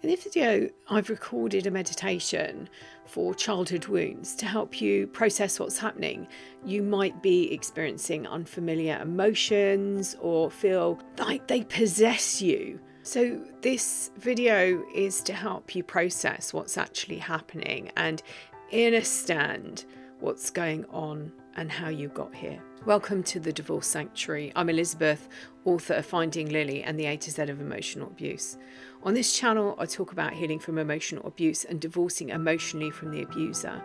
In this video, I've recorded a meditation for childhood wounds to help you process what's happening. You might be experiencing unfamiliar emotions or feel like they possess you. So this video is to help you process what's actually happening and understand what's going on and how you got here. Welcome to the Divorce Sanctuary. I'm Elizabeth, author of Finding Lily and the A to Z of Emotional Abuse. On this channel, I talk about healing from emotional abuse and divorcing emotionally from the abuser.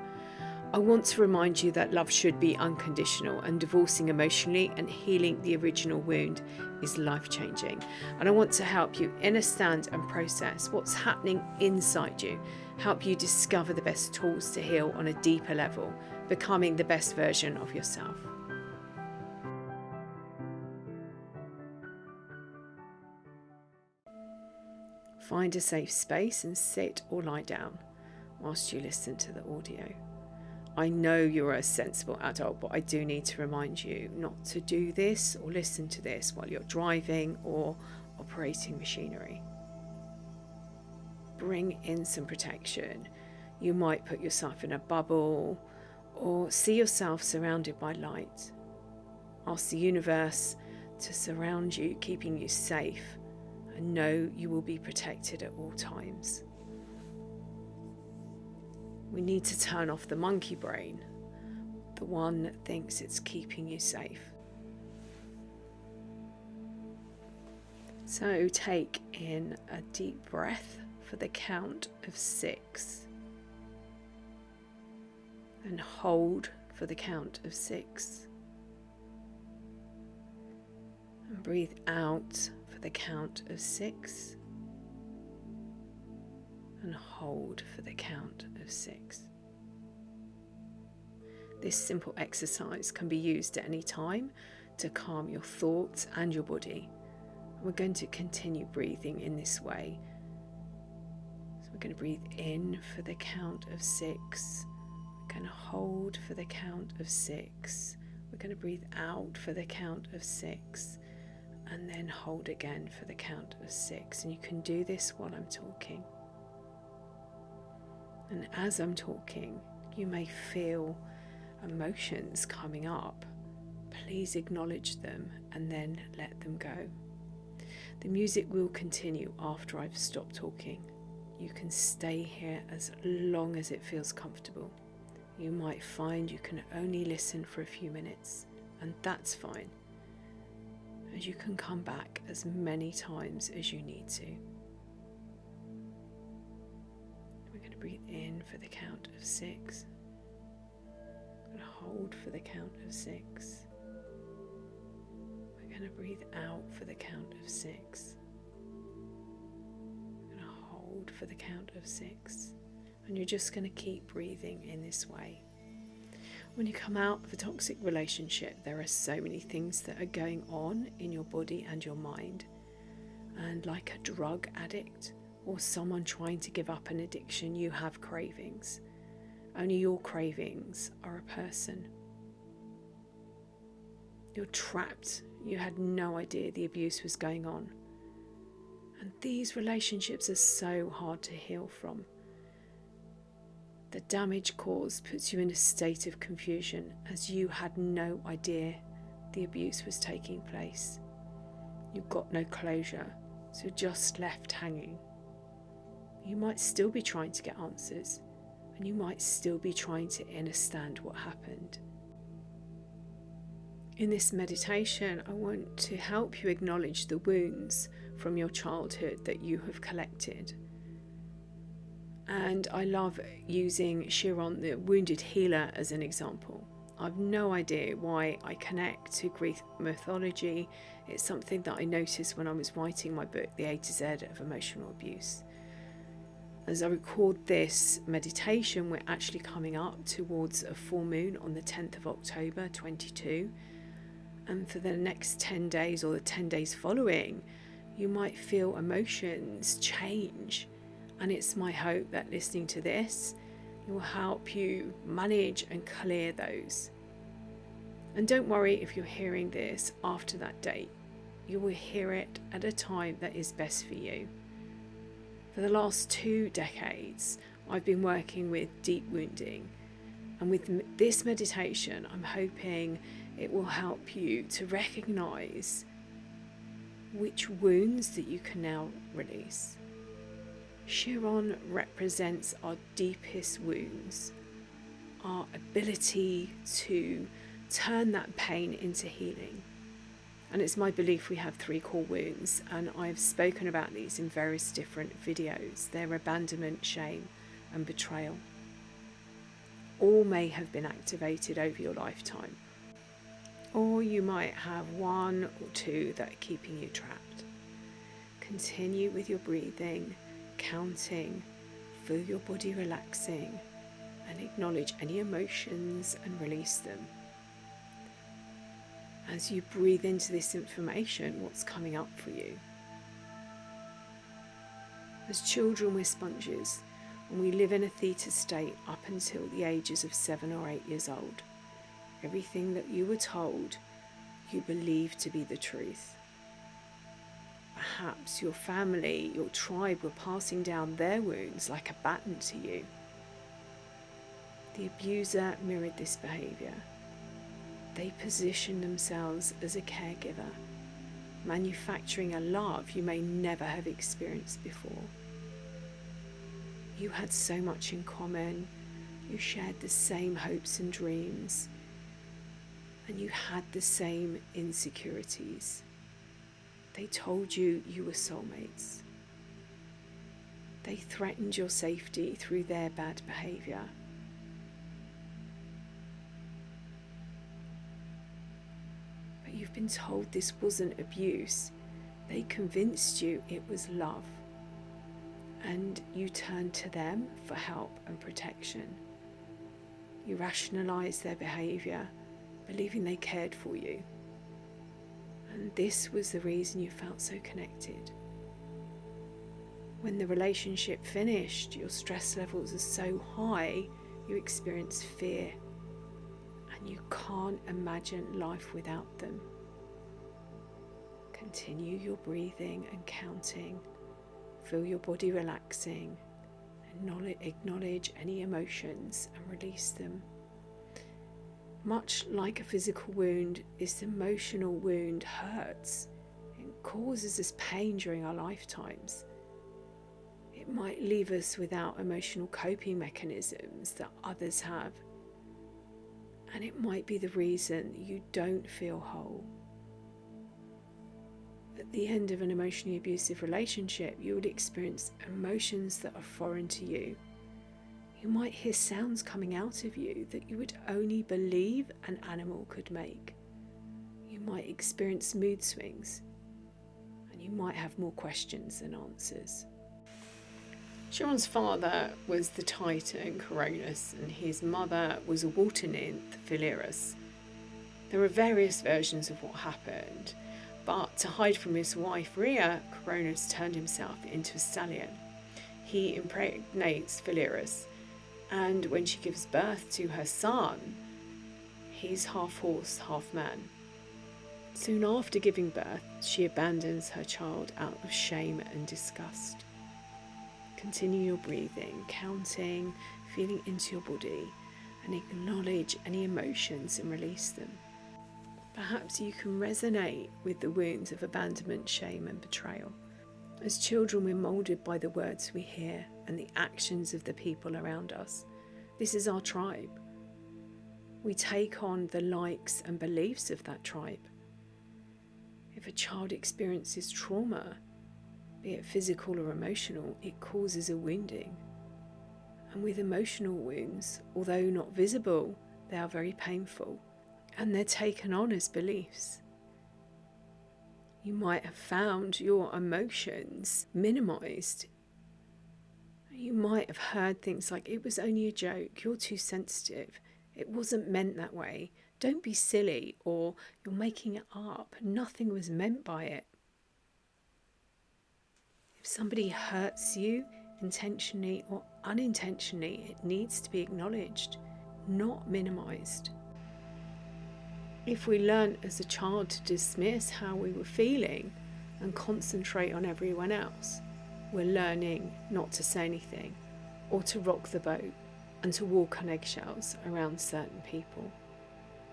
I want to remind you that love should be unconditional, and divorcing emotionally and healing the original wound is life-changing. And I want to help you understand and process what's happening inside you, help you discover the best tools to heal on a deeper level, becoming the best version of yourself. Find a safe space and sit or lie down whilst you listen to the audio. I know you're a sensible adult, but I do need to remind you not to do this or listen to this while you're driving or operating machinery. Bring in some protection. You might put yourself in a bubble or see yourself surrounded by light. Ask the universe to surround you, keeping you safe, and know you will be protected at all times. We need to turn off the monkey brain, the one that thinks it's keeping you safe. So take in a deep breath for the count of 6. And hold for the count of 6. And breathe out for the count of 6. And hold for the count of 6. This simple exercise can be used at any time to calm your thoughts and your body. We're going to continue breathing in this way. So we're going to breathe in for the count of 6. We're going to hold for the count of 6. We're going to breathe out for the count of 6. And then hold again for the count of 6. And you can do this while I'm talking. And as I'm talking, you may feel emotions coming up. Please acknowledge them and then let them go. The music will continue after I've stopped talking. You can stay here as long as it feels comfortable. You might find you can only listen for a few minutes, and that's fine, as you can come back as many times as you need to. We're going to breathe in for the count of 6. We're going to hold for the count of 6. We're going to breathe out for the count of 6. We're going to hold for the count of 6. And you're just going to keep breathing in this way. When you come out of a toxic relationship, there are so many things that are going on in your body and your mind. And like a drug addict or someone trying to give up an addiction, you have cravings. Only your cravings are a person. You're trapped. You had no idea the abuse was going on. And these relationships are so hard to heal from. The damage caused puts you in a state of confusion, as you had no idea the abuse was taking place. You got no closure, so just left hanging. You might still be trying to get answers, and you might still be trying to understand what happened. In this meditation, I want to help you acknowledge the wounds from your childhood that you have collected. And I love using Chiron, the wounded healer, as an example. I've no idea why I connect to Greek mythology. It's something that I noticed when I was writing my book, The A to Z of Emotional Abuse. As I record this meditation, we're actually coming up towards a full moon on the 10th of October 22. And for the next 10 days or the 10 days following, you might feel emotions change. And it's my hope that listening to this, it will help you manage and clear those. And don't worry if you're hearing this after that date. You will hear it at a time that is best for you. For the last 2 decades, I've been working with deep wounding. And with this meditation, I'm hoping it will help you to recognize which wounds that you can now release. Chiron represents our deepest wounds, our ability to turn that pain into healing. And it's my belief we have 3 core wounds, and I've spoken about these in various different videos. They're abandonment, shame, and betrayal. All may have been activated over your lifetime, or you might have 1 or 2 that are keeping you trapped. Continue with your breathing, counting, feel your body relaxing, and acknowledge any emotions and release them. As you breathe into this information, what's coming up for you? As children, we're sponges, and we live in a theta state up until the ages of 7 or 8 years old. Everything that you were told, you believe to be the truth. Perhaps your family, your tribe were passing down their wounds like a baton to you. The abuser mirrored this behaviour. They positioned themselves as a caregiver, manufacturing a love you may never have experienced before. You had so much in common, you shared the same hopes and dreams, and you had the same insecurities. They told you you were soulmates. They threatened your safety through their bad behaviour. But you've been told this wasn't abuse. They convinced you it was love. And you turned to them for help and protection. You rationalised their behaviour, believing they cared for you. And this was the reason you felt so connected. When the relationship finished, your stress levels are so high, you experience fear. And you can't imagine life without them. Continue your breathing and counting. Feel your body relaxing. Acknowledge any emotions and release them. Much like a physical wound, this emotional wound hurts. It causes us pain during our lifetimes. It might leave us without emotional coping mechanisms that others have. And it might be the reason you don't feel whole. At the end of an emotionally abusive relationship, you would experience emotions that are foreign to you. You might hear sounds coming out of you that you would only believe an animal could make. You might experience mood swings, and you might have more questions than answers. Chiron's father was the Titan Cronus, and his mother was a water nymph, Philerus. There are various versions of what happened, but to hide from his wife Rhea, Cronus turned himself into a stallion. He impregnates Philerus, and when she gives birth to her son, he's half horse, half man. Soon after giving birth, she abandons her child out of shame and disgust. Continue your breathing, counting, feeling into your body, and acknowledge any emotions and release them. Perhaps you can resonate with the wounds of abandonment, shame, and betrayal. As children, we're moulded by the words we hear and the actions of the people around us. This is our tribe. We take on the likes and beliefs of that tribe. If a child experiences trauma, be it physical or emotional, it causes a wounding. And with emotional wounds, although not visible, they are very painful, and they're taken on as beliefs. You might have found your emotions minimized. You might have heard things like, it was only a joke, you're too sensitive, it wasn't meant that way, don't be silly, or you're making it up, nothing was meant by it. If somebody hurts you intentionally or unintentionally, it needs to be acknowledged, not minimized. If we learned as a child to dismiss how we were feeling and concentrate on everyone else, we're learning not to say anything, or to rock the boat, and to walk on eggshells around certain people.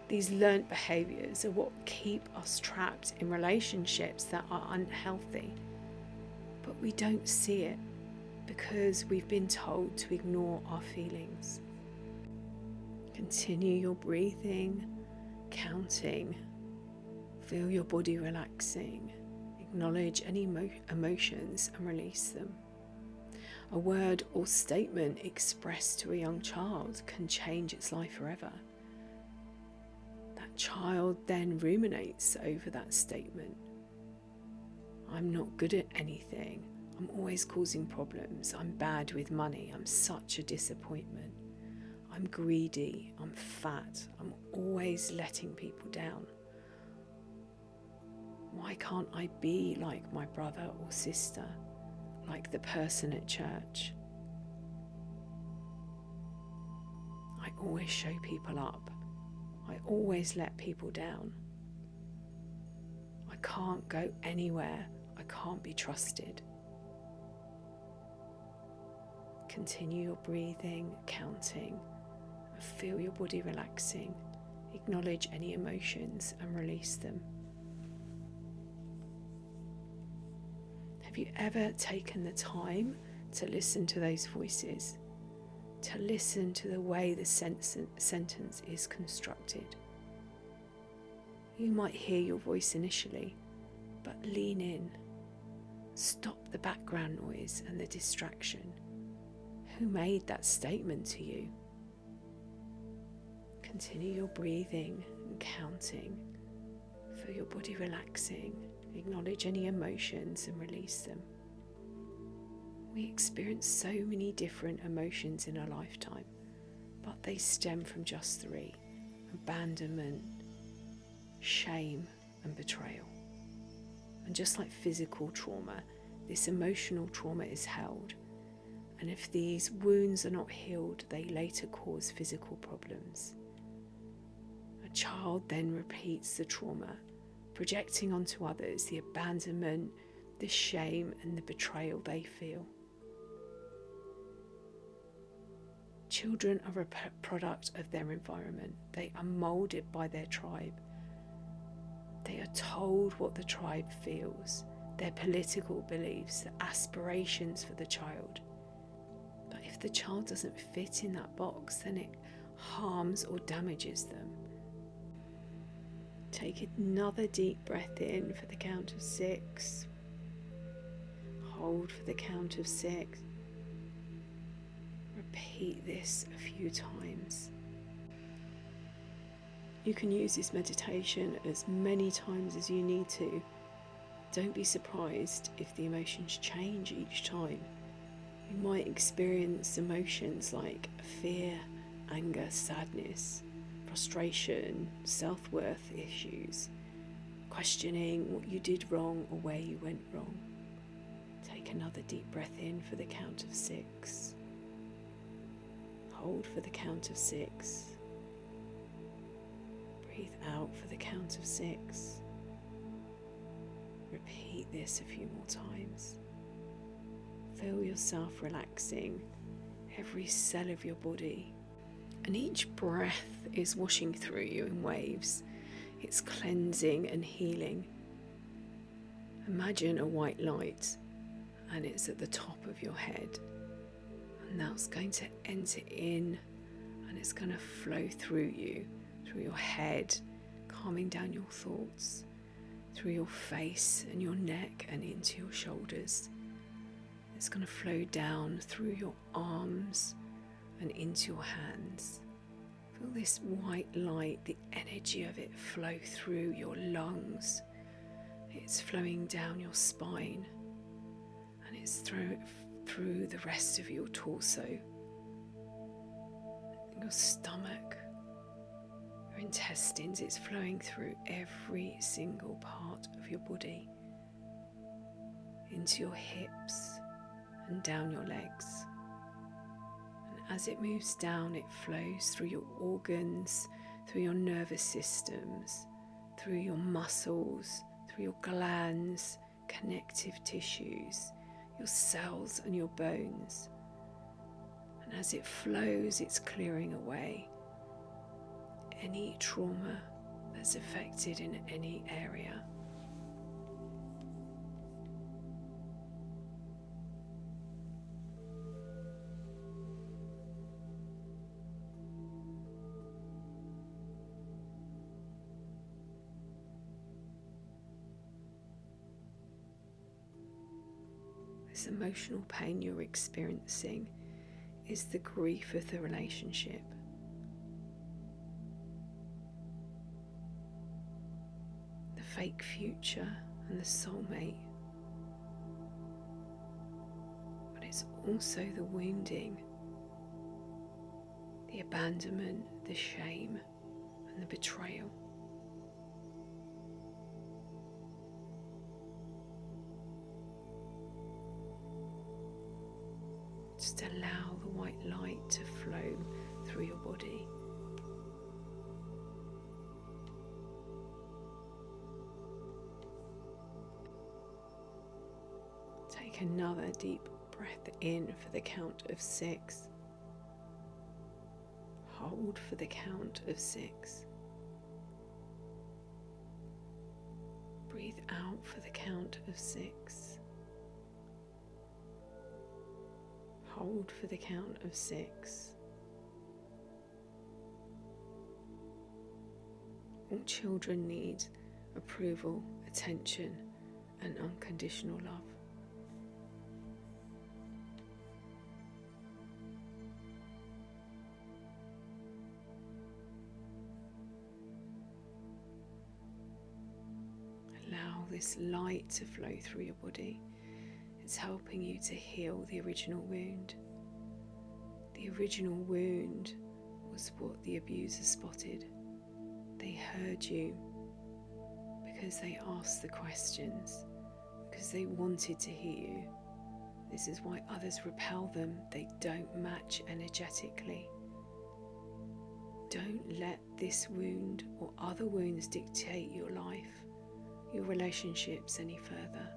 These learnt behaviours are what keep us trapped in relationships that are unhealthy. But we don't see it because we've been told to ignore our feelings. Continue your breathing, counting. Feel your body relaxing. Acknowledge any emotions and release them. A word or statement expressed to a young child can change its life forever. That child then ruminates over that statement. I'm not good at anything. I'm always causing problems. I'm bad with money. I'm such a disappointment. I'm greedy. I'm fat. I'm always letting people down. Why can't I be like my brother or sister, like the person at church? I always show people up. I always let people down. I can't go anywhere. I can't be trusted. Continue your breathing, counting, and feel your body relaxing. Acknowledge any emotions and release them. Have you ever taken the time to listen to those voices? To listen to the way the sentence is constructed? You might hear your voice initially, but lean in. Stop the background noise and the distraction. Who made that statement to you? Continue your breathing and counting. Feel your body relaxing. Acknowledge any emotions and release them. We experience so many different emotions in a lifetime, but they stem from just three: abandonment, shame, and betrayal. And just like physical trauma, this emotional trauma is held. And if these wounds are not healed, they later cause physical problems. A child then repeats the trauma, projecting onto others the abandonment, the shame, and the betrayal they feel. Children are a product of their environment. They are moulded by their tribe. They are told what the tribe feels, their political beliefs, the aspirations for the child. But if the child doesn't fit in that box, then it harms or damages them. Take another deep breath in for the count of 6. Hold for the count of 6. Repeat this a few times. You can use this meditation as many times as you need to. Don't be surprised if the emotions change each time. You might experience emotions like fear, anger, sadness, frustration, self-worth issues, questioning what you did wrong or where you went wrong. Take another deep breath in for the count of 6. Hold for the count of 6. Breathe out for the count of 6. Repeat this a few more times. Feel yourself relaxing every cell of your body. And each breath is washing through you in waves. It's cleansing and healing. Imagine a white light, and it's at the top of your head. And now it's going to enter in, and it's going to flow through you, through your head, calming down your thoughts, through your face and your neck and into your shoulders. It's going to flow down through your arms and into your hands. Feel this white light, the energy of it flow through your lungs. It's flowing down your spine, and it's through the rest of your torso, your stomach, your intestines. It's flowing through every single part of your body, into your hips and down your legs. And as it moves down, it flows through your organs, through your nervous systems, through your muscles, through your glands, connective tissues, your cells and your bones. And as it flows, it's clearing away any trauma that's affected in any area. This emotional pain you're experiencing is the grief of the relationship. The fake future and the soulmate. But it's also the wounding, the abandonment, the shame, and the betrayal. Just allow the white light to flow through your body. Take another deep breath in for the count of 6. Hold for the count of 6. Breathe out for the count of 6. Hold for the count of 6. All children need approval, attention, and unconditional love. Allow this light to flow through your body. It's helping you to heal the original wound. The original wound was what the abuser spotted. They heard you because they asked the questions, because they wanted to hear you. This is why others repel them. They don't match energetically. Don't let this wound or other wounds dictate your life, your relationships any further.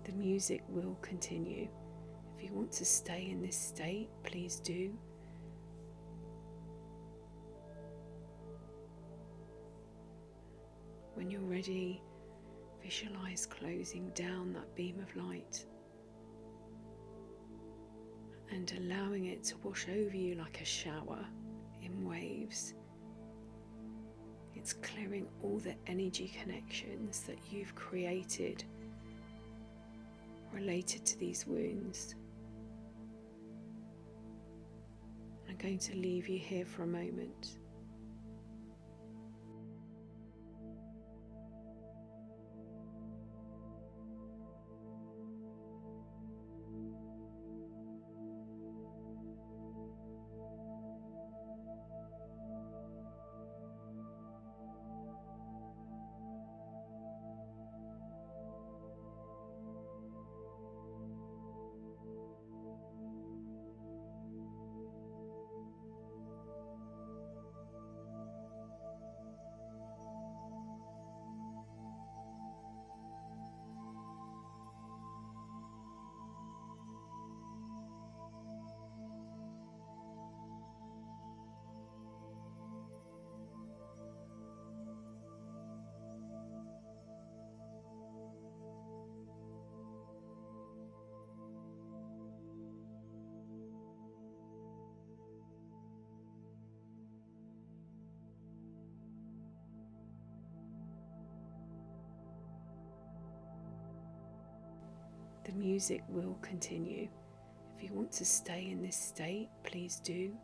The music will continue. If you want to stay in this state, please do. When you're ready, visualize closing down that beam of light and allowing it to wash over you like a shower in waves. It's clearing all the energy connections that you've created related to these wounds. I'm going to leave you here for a moment. The music will continue. If you want to stay in this state, please do.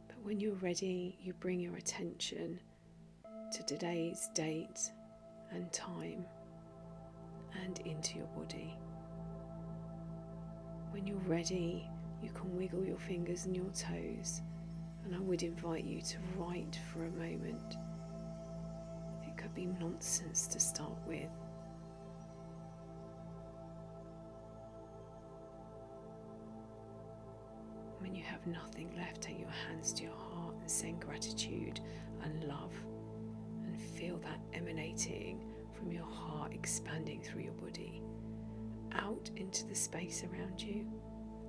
But when you're ready, you bring your attention to today's date and time and into your body. When you're ready, you can wiggle your fingers and your toes, and I would invite you to write for a moment. It could be nonsense to start with. When you have nothing left, take your hands to your heart and send gratitude and love, and feel that emanating from your heart, expanding through your body out into the space around you,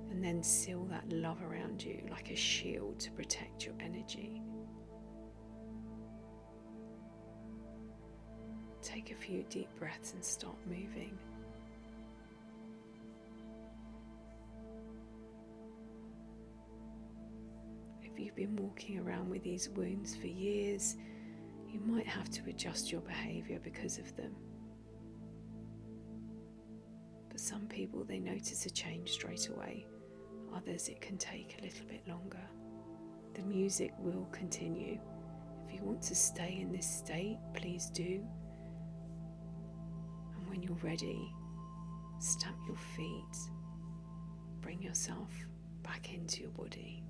and then seal that love around you like a shield to protect your energy. Take a few deep breaths and start moving. If you've been walking around with these wounds for years, you might have to adjust your behaviour because of them. But some people, they notice a change straight away. Others, it can take a little bit longer. The music will continue. If you want to stay in this state, please do. And when you're ready, stamp your feet. Bring yourself back into your body.